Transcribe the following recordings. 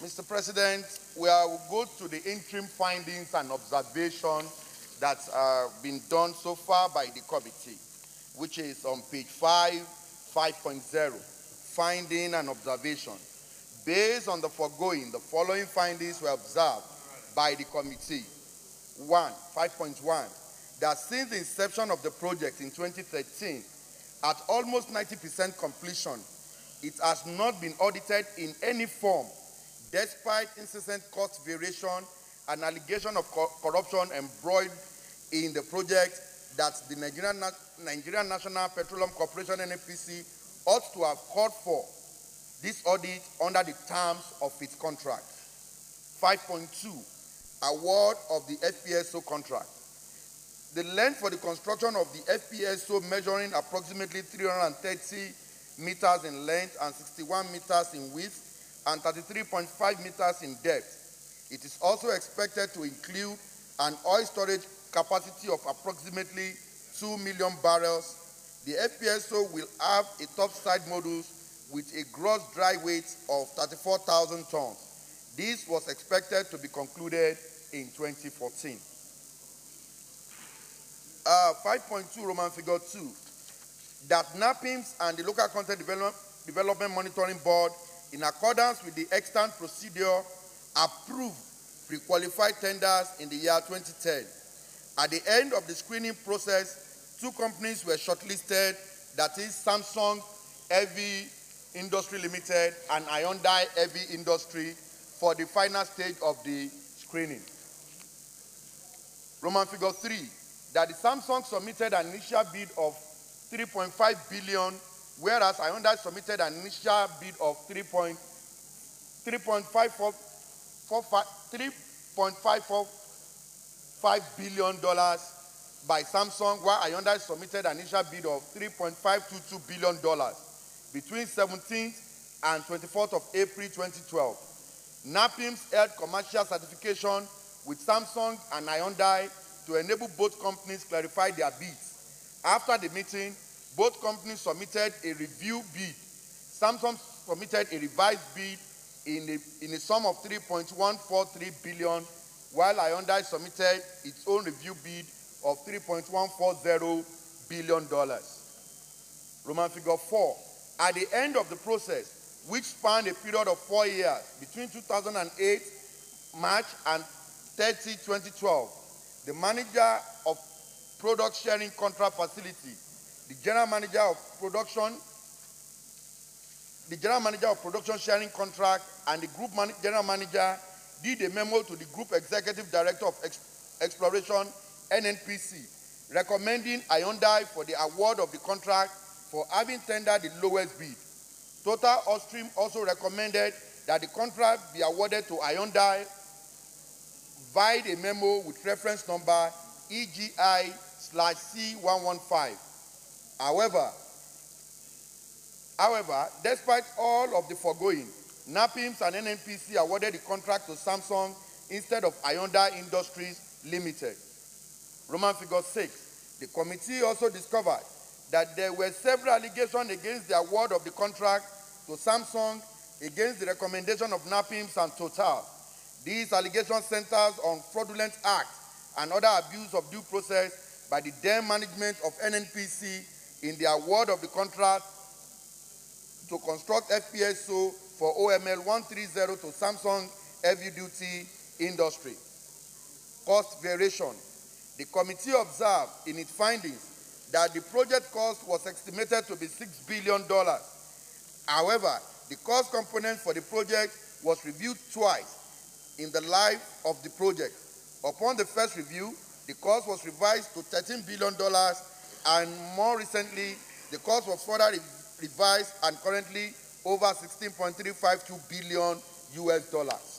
Mr. President, we will go to the interim findings and observations that have been done so far by the committee, which is on page 5.0, finding and observation. Based on the foregoing, the following findings were observed by the committee. 5.1, that since the inception of the project in 2013, at almost 90% completion, it has not been audited in any form, despite incessant cost variation and allegation of corruption embroiled in the project, that the Nigerian National Petroleum Corporation (NNPC) ought to have called for this audit under the terms of its contract. 5.2, award of the FPSO contract. The length for the construction of the FPSO, measuring approximately 330 meters in length and 61 meters in width and 33.5 meters in depth. It is also expected to include an oil storage capacity of approximately 2 million barrels. The FPSO will have a topside module with a gross dry weight of 34,000 tons. This was expected to be concluded in 2014. 5.2, Roman figure 2, that NAPIMS and the Local Content Development Monitoring Board, in accordance with the extant procedure, approved pre-qualified tenders in the year 2010. At the end of the screening process, 2 companies were shortlisted, that is Samsung Heavy Industry Limited and Hyundai Heavy Industry, for the final stage of the screening. Roman figure 3, that the Samsung submitted an initial bid of 3.5 billion, whereas Hyundai submitted an initial bid of $3.545 billion by Samsung, while Hyundai submitted an initial bid of $3.522 billion between 17th and 24th of April 2012. NAPIMS held commercial certification with Samsung and Hyundai to enable both companies clarify their bids. After the meeting, both companies submitted a review bid. Samsung submitted a revised bid in a sum of 3.143 billion, while Hyundai submitted its own review bid of $3.140 billion. Roman figure 4, at the end of the process, which spanned a period of 4 years, between 2008 March and 30, 2012, the manager of product sharing contract facility, the general manager of production sharing contract, and the group general manager did a memo to the group executive director of exploration, NNPC, recommending Hyundai for the award of the contract for having tendered the lowest bid. Total Upstream also recommended that the contract be awarded to Hyundai via a memo with reference number EGI/C115. However, despite all of the foregoing, NAPIMS and NNPC awarded the contract to Samsung instead of Hyundai Industries Limited. Roman figure 6, the committee also discovered that there were several allegations against the award of the contract to Samsung against the recommendation of NAPIMS and Total. These allegations centers on fraudulent acts and other abuse of due process by the then management of NNPC in the award of the contract to construct FPSO for OML 130 to Samsung Heavy Duty Industry. Cost variation. The committee observed in its findings that the project cost was estimated to be $6 billion. However, the cost component for the project was reviewed twice in the life of the project. Upon the first review, the cost was revised to $13 billion, and more recently, the cost was further revised and currently over $16.352 billion US.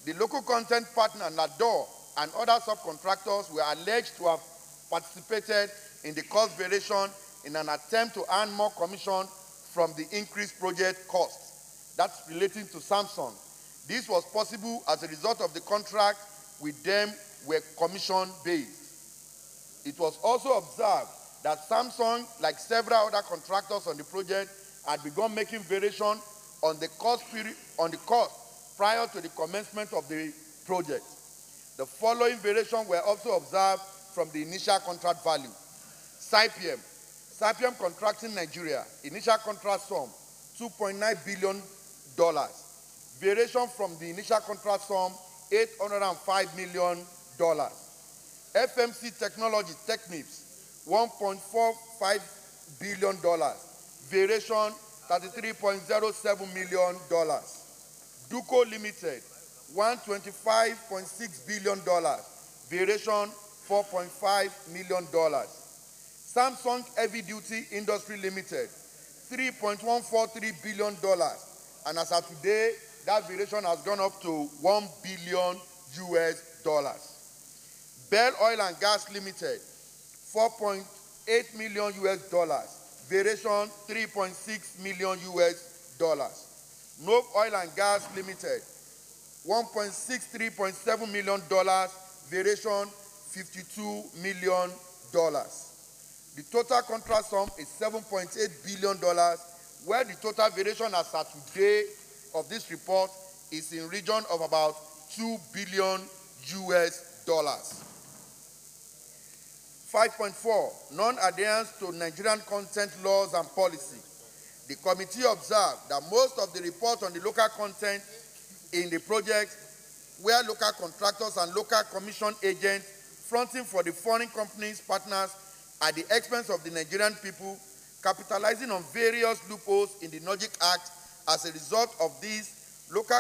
The local content partner, NADOR, and other subcontractors were alleged to have participated in the cost variation in an attempt to earn more commission from the increased project costs. That's relating to Samsung. This was possible as a result of the contract with them were commission-based. It was also observed that Samsung, like several other contractors on the project, had begun making variation on the cost prior to the commencement of the project. The following variations were also observed from the initial contract value. Saipem Contracting Nigeria, initial contract sum, $2.9 billion. Variation from the initial contract sum, $805 million. FMC Technology Technips, $1.45 billion. Variation, $33.07 million. Duco Limited, $125.6 billion. Variation, $4.5 million. Samsung Heavy Duty Industry Limited, $3.143 billion. And as of today, that variation has gone up to $1 billion US. Bell Oil and Gas Limited, $4.8 million US. Variation, $3.6 million US. Nove Oil and Gas Limited, $163.7 million. Variation, $52 million. The total contract sum is $7.8 billion, where the total variation as at today of this report is in region of about $2 billion US. 5.4, non-adherence to Nigerian content laws and policy. The committee observed that most of the reports on the local content in the project where local contractors and local commission agents fronting for the foreign companies partners at the expense of the Nigerian people, capitalizing on various loopholes in the NOGIC Act. As a result of these, local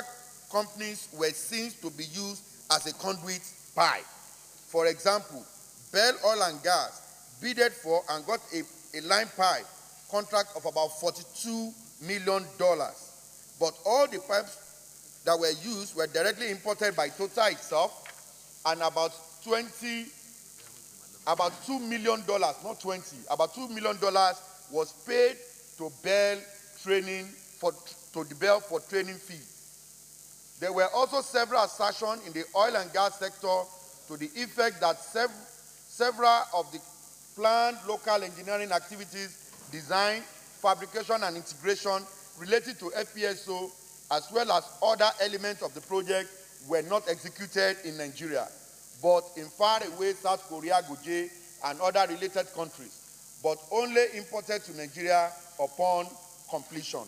companies were seen to be used as a conduit pie. For example, Bell Oil and Gas bidded for and got a line pipe contract of about $42 million. But all the pipes that were used were directly imported by Total itself, and about $2 million, not 20, about $2 million was paid to Bell for training fee. There were also several assertions in the oil and gas sector to the effect that several of the planned local engineering activities, design, fabrication, and integration related to FPSO, as well as other elements of the project, were not executed in Nigeria, but in faraway South Korea, Goje, and other related countries, but only imported to Nigeria upon completion.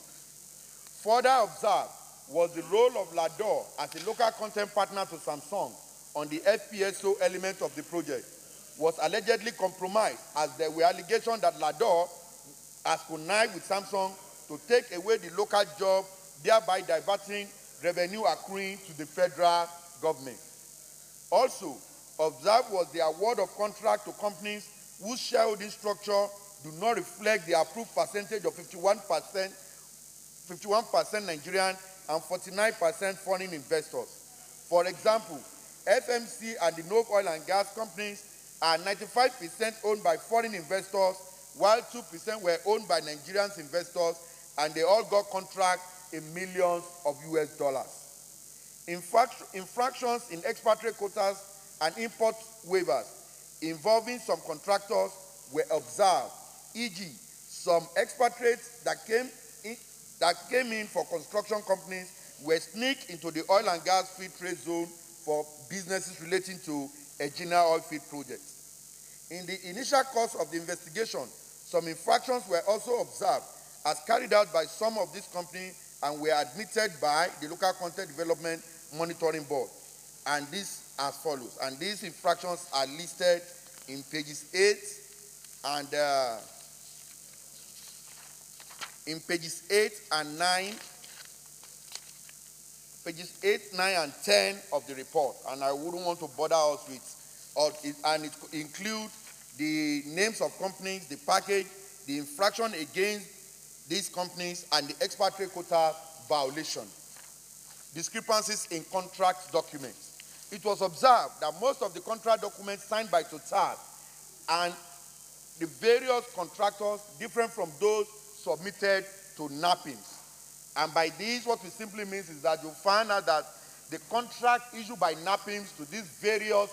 Further observed was the role of Lador as a local content partner to Samsung on the FPSO element of the project was allegedly compromised, as there were allegations that Lador has connived with Samsung to take away the local job, thereby diverting revenue accruing to the federal government. Also observed was the award of contract to companies whose shareholding structure do not reflect the approved percentage of 51% Nigerian and 49% foreign investors. For example, FMC and the Nove Oil and Gas companies are 95% owned by foreign investors, while 2% were owned by Nigerian investors, and they all got contracts in millions of US dollars. Infractions in expatriate quotas and import waivers involving some contractors were observed, e.g., some expatriates that came in for construction companies were sneaked into the oil and gas free trade zone for businesses relating to Egina oil field projects. In the initial course of the investigation, some infractions were also observed as carried out by some of these companies and were admitted by the Local Content Development Monitoring Board. And this as follows. And these infractions are listed in pages 8 and 9, pages 8, 9, and 10 of the report. And I wouldn't want to bother us with all it, and it includes the names of companies, the package, the infraction against these companies, and the expatriate quota violation. Discrepancies in contract documents. It was observed that most of the contract documents signed by Total and the various contractors different from those submitted to NAPIMS. And by this, what it simply means is that you'll find out that the contract issued by NAPIMS to these various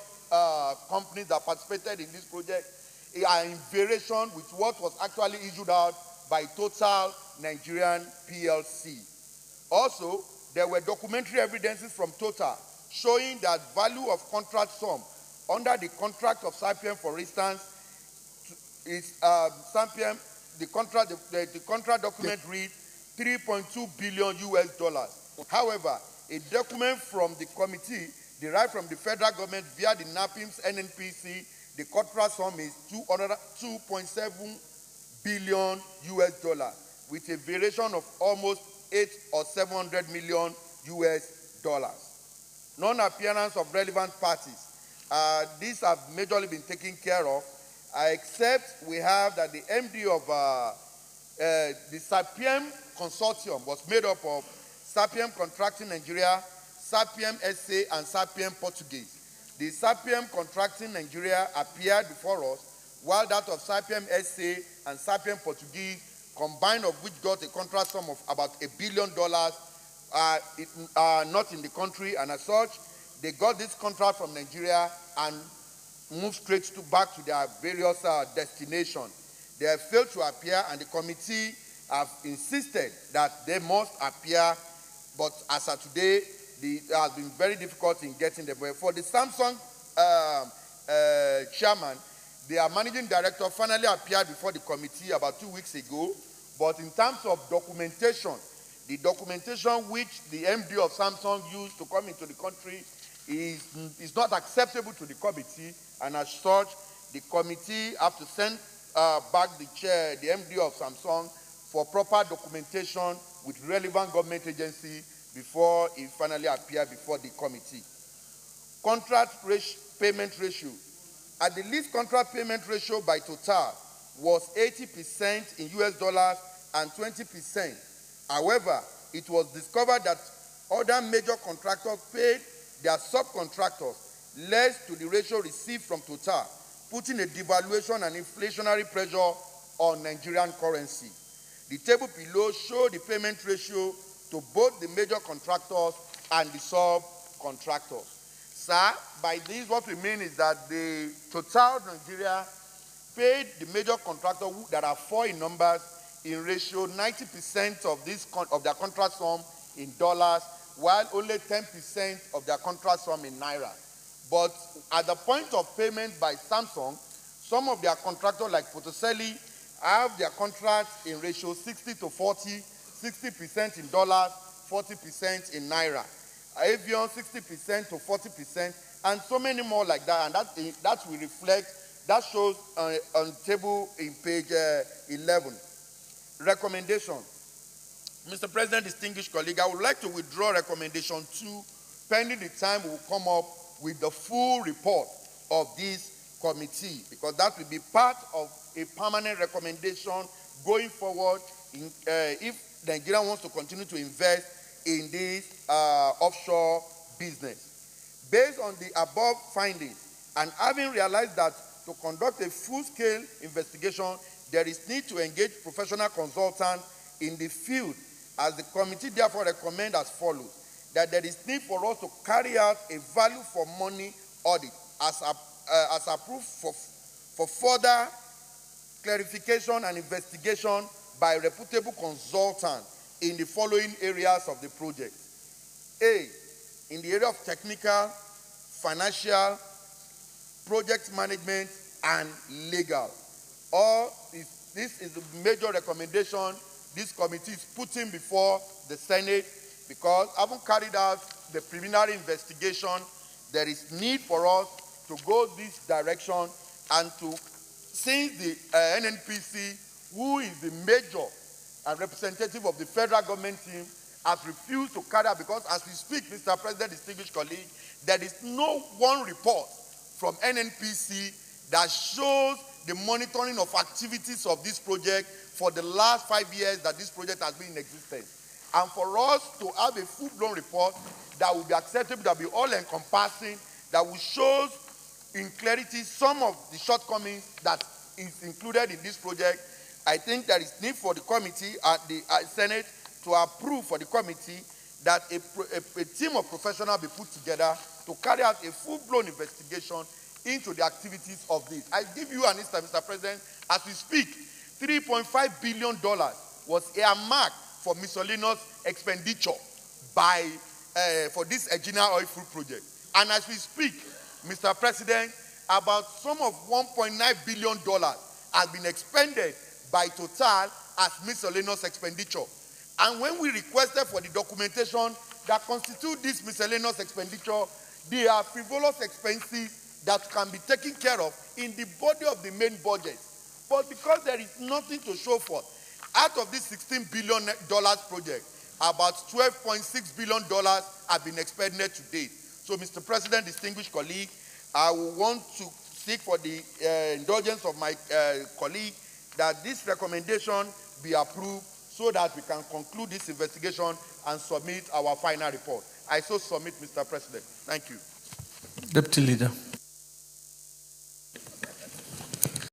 companies that participated in this project are in variation with what was actually issued out by Total Nigerian PLC. Also, there were documentary evidences from Total showing that value of contract sum under the contract of Sapiem, for instance, is Sapiem, the contract document reads 3.2 billion US dollars. However, a document from the committee derived from the federal government via the NAPIMS NNPC, the contract sum is 2.7 billion US dollars, with a variation of almost 8 or 700 million US dollars. Non-appearance of relevant parties. These have majorly been taken care of, except we have that the MD of the Sapiem consortium was made up of Sapiem Contracting Nigeria, Sapiem SA, and Sapiem Portuguese. The Sapiem Contracting Nigeria appeared before us, while that of Sapiem SA and Sapiem Portuguese, combined of which got a contract sum of about $1 billion, are not in the country, and as such, they got this contract from Nigeria and moved straight back to their various destinations. They have failed to appear, and the committee have insisted that they must appear, but as of today, it has been very difficult in getting them. For the Samsung chairman, their managing director finally appeared before the committee about 2 weeks ago, but in terms of documentation, the documentation which the MD of Samsung used to come into the country is not acceptable to the committee, and as such, the committee have to send back the chair, the MD of Samsung, for proper documentation with relevant government agency before it finally appear before the committee. Contract payment ratio. At the least contract payment ratio by Total was 80% in US dollars and 20%. However, it was discovered that other major contractors paid their subcontractors less to the ratio received from Total, putting a devaluation and inflationary pressure on Nigerian currency. The table below shows the payment ratio to both the major contractors and the subcontractors. Sir, by this, what we mean is that the Total Nigeria paid the major contractor, that are 4 in numbers, in ratio 90% of their contract sum in dollars, while only 10% of their contract sum in naira. But at the point of payment by Samsung, some of their contractors, like Photoceli, have their contracts in ratio 60 to 40, 60% in dollars, 40% in naira. Avion, 60% to 40%, and so many more like that. And that will reflect, that shows on table in page 11. Recommendation. Mr. President, distinguished colleague, I would like to withdraw recommendation 2, pending the time we will come up with the full report of this committee, because that will be part of a permanent recommendation going forward if Nigeria wants to continue to invest in this offshore business. Based on the above findings, and having realized that to conduct a full-scale investigation, there is need to engage professional consultants in the field, as the committee therefore recommends as follows: that there is need for us to carry out a value for money audit as approved for further clarification and investigation by reputable consultants in the following areas of the project. A, in the area of technical, financial, project management, and legal. This is the major recommendation this committee is putting before the Senate, because having carried out the preliminary investigation, there is need for us to go this direction, and to, since the NNPC, who is the major and representative of the federal government team, has refused to carry out, because as we speak, Mr. President, distinguished colleague, there is no one report from NNPC that shows the monitoring of activities of this project for the last 5 years that this project has been in existence. And for us to have a full-blown report that will be acceptable, that will be all-encompassing, that will show in clarity some of the shortcomings that is included in this project, I think there is need for the committee at the Senate to approve for the committee that a team of professionals be put together to carry out a full-blown investigation into the activities of this. I give you an instance, Mr. President. As we speak, $3.5 billion was earmarked for miscellaneous expenditure by for this Egina oil field project. And as we speak, Mr. President, about sum of $1.9 billion has been expended by Total as miscellaneous expenditure. And when we requested for the documentation that constitute this miscellaneous expenditure, they are frivolous expenses that can be taken care of in the body of the main budget. But because there is nothing to show for, out of this $16 billion project, about $12.6 billion have been expended to date. So, Mr. President, distinguished colleague, I will want to seek for the indulgence of my colleague that this recommendation be approved so that we can conclude this investigation and submit our final report. I so submit, Mr. President. Thank you. Deputy Leader.